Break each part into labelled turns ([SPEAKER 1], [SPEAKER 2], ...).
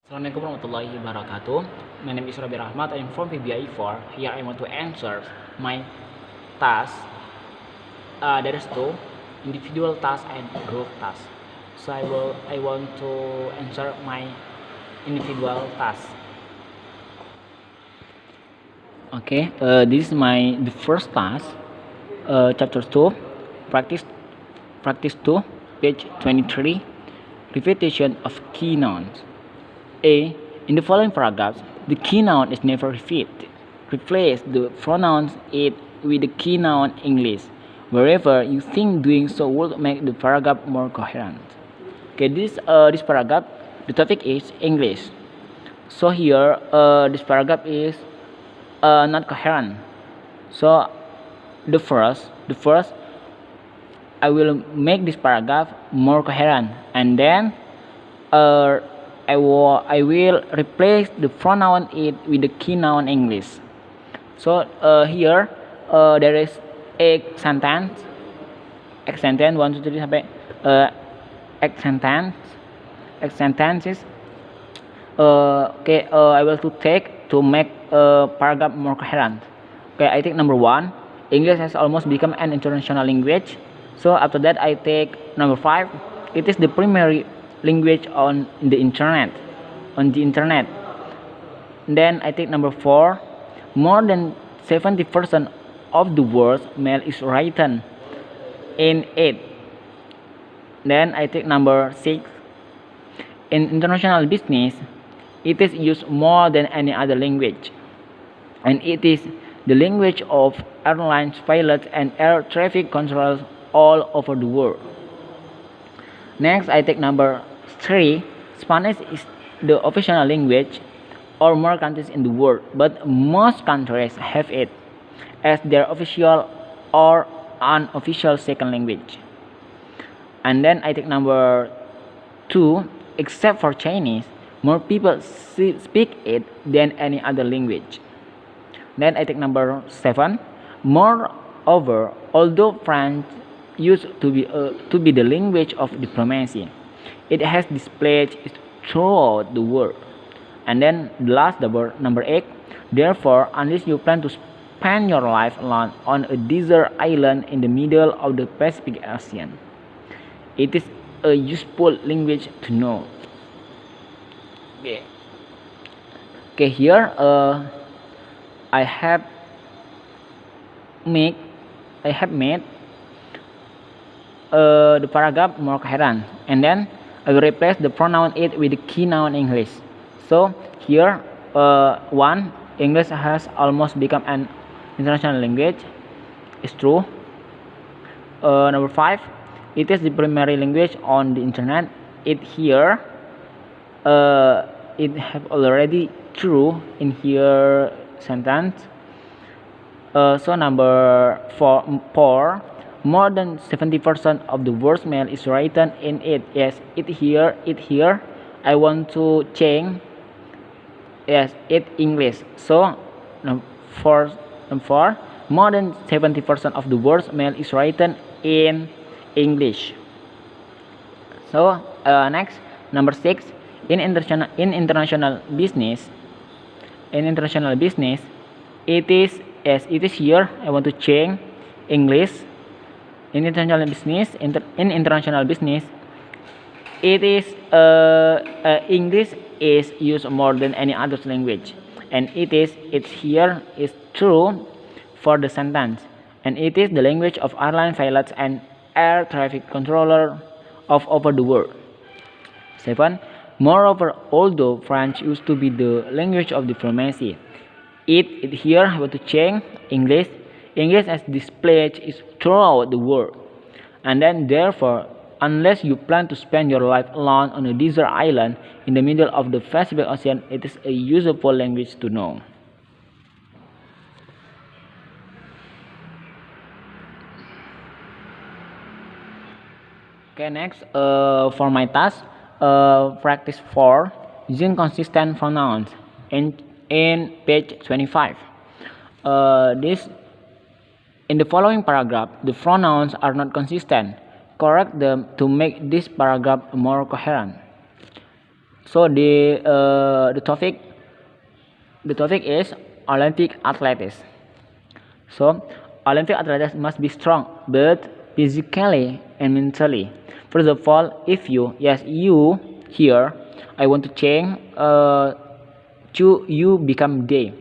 [SPEAKER 1] Assalamualaikum warahmatullahi wabarakatuh. My name is Rabi Rahmat. I am from PBI4. Here I want to answer my task. There is two individual task and group task. So I want to answer my individual task. Okay. This is the first task. Chapter 2, practice 2, page 23. Repetition of key nouns. A. In the following paragraphs, the key noun is never repeated. Replace the pronouns it with the key noun English, wherever you think doing so would make the paragraph more coherent. Okay, this paragraph, the topic is English. So here, this paragraph is not coherent. So the first, I will make this paragraph more coherent, and then I will replace the pronoun it with the key noun English. So here there is a sentence, X sentence 1 2 3 sampai X sentences. I will to take to make paragraph more coherent. Okay, I take number 1. English has almost become an international language. So after that I take number 5. It is the primary language on the internet. Then I take number 4. More than 70% of the world's mail is written in it. Then I take number 6. In international business, it is used more than any other language, and it is the language of airlines pilots and air traffic controllers all over the world. Next, I take number 3. Spanish is the official language of more countries in the world, but most countries have it as their official or unofficial second language. And then I take number 2. Except for Chinese, more people speak it than any other language. Then I take number 7. Moreover, although French used to be the language of diplomacy, it has displayed throughout the world. And then the last number 8. Therefore, unless you plan to spend your life alone on a desert island in the middle of the Pacific Ocean, it is a useful language to know. Okay, here I have made the paragraph more coherent, and then I will replace the pronoun it with the key noun English. So here 1. English has almost become an international language. It's true. Number 5. It is the primary language on the internet. It have already true in here sentence. So number 4. More than 70% of the world's mail is written in it. Yes, it here. I want to change. Yes, it English. So number 4. More than 70% of the world's mail is written in English. So next, number 6. In international business, it is here. I want to change English. In international business, it is English is used more than any other language, and it's here is true for the sentence, and it is the language of airline pilots and air traffic controller of over the world. 7. Moreover, although French used to be the language of diplomacy, it here I want to change English. English as displayed is throughout the world, and then therefore, unless you plan to spend your life alone on a desert island in the middle of the Pacific Ocean, it is a useful language to know. Okay, next for my task, practice 4, using consistent pronouns in page 25. In the following paragraph, the pronouns are not consistent. Correct them to make this paragraph more coherent. So the topic is Olympic athletics. So Olympic athletics must be strong, both physically and mentally. First of all, if you here, I want to change to you become they,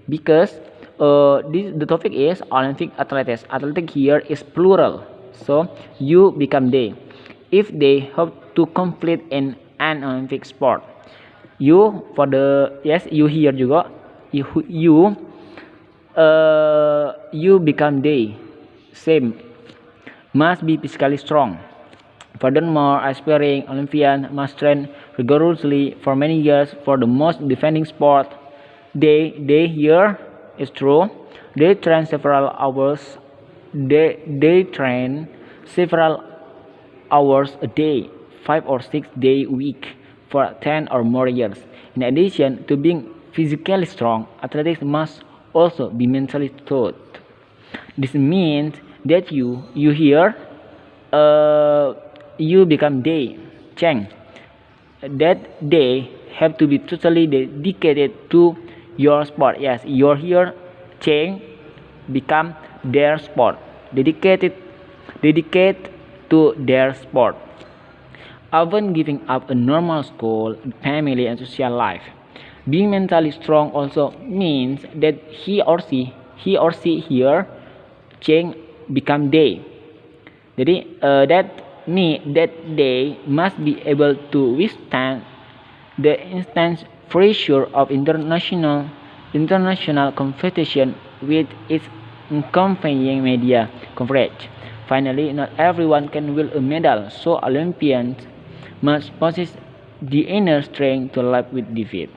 [SPEAKER 1] because the topic is Olympic athletics. Athletic here is plural, so you become they. If they hope to complete in an Olympic sport, you for the you here juga, you become they, same, must be physically strong. Furthermore, aspiring Olympians must train rigorously for many years for the most defending sport. They here is true. They train several hours. They train several hours a day, 5 or 6 day a week for 10 or more years. In addition to being physically strong, athletics must also be mentally taught. This means that you here you become they, Cheng. That they have to be totally dedicated to your sport. Yes, you're here, Cheng, become their sport. Dedicate to their sport. Often giving up a normal school, family, and social life. Being mentally strong also means that he or she here change become they. Jadi that they must be able to withstand the intense pressure of international competition with its accompanying media coverage. Finally, not everyone can win a medal, so Olympians must possess the inner strength to live with defeat.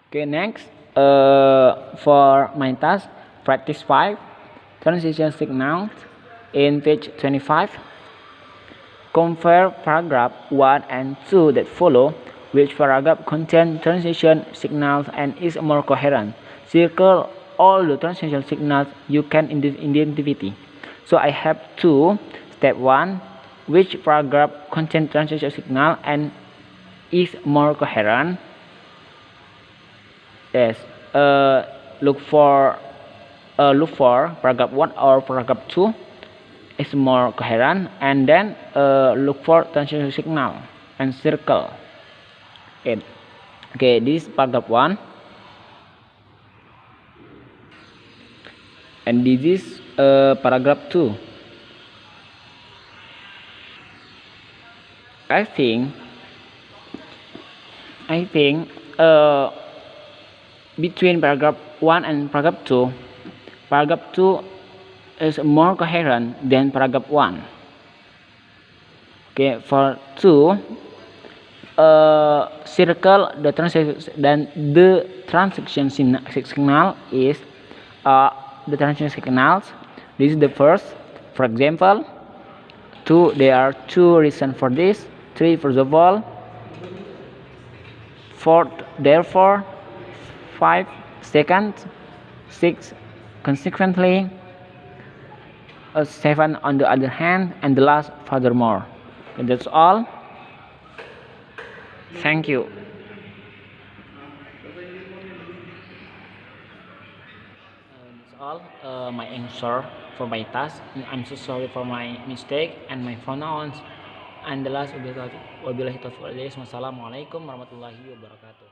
[SPEAKER 1] Okay, next, for my task, practice 5, transition signals in page 25. Compare paragraph 1 and 2 that follow, which paragraph contain transition signals and is more coherent. Circle all the transition signals you can identify. So I have 2. Step 1, which paragraph contain transition signal and is more coherent. Yes, look for paragraph 1 or paragraph 2 is more coherent, and then look for transition signal and circle it. Okay, this is paragraph 1, and this is paragraph 2. I think between paragraph 1 and paragraph 2 is more coherent than paragraph 1. Okay, for 2, circle the transition signal is the transition signals. This is the first. For example, 2, there are 2 reasons for this. 3, first of all. 4, therefore. 5, second. 6, consequently. 7, on the other hand, and the last, furthermore. Okay, that's all. Thank you. That's all my answer for my task. I'm so sorry for my mistake and my pronouns. And the last, wabillahi taufiq wal hidayah. Wassalamualaikum warahmatullahi wabarakatuh.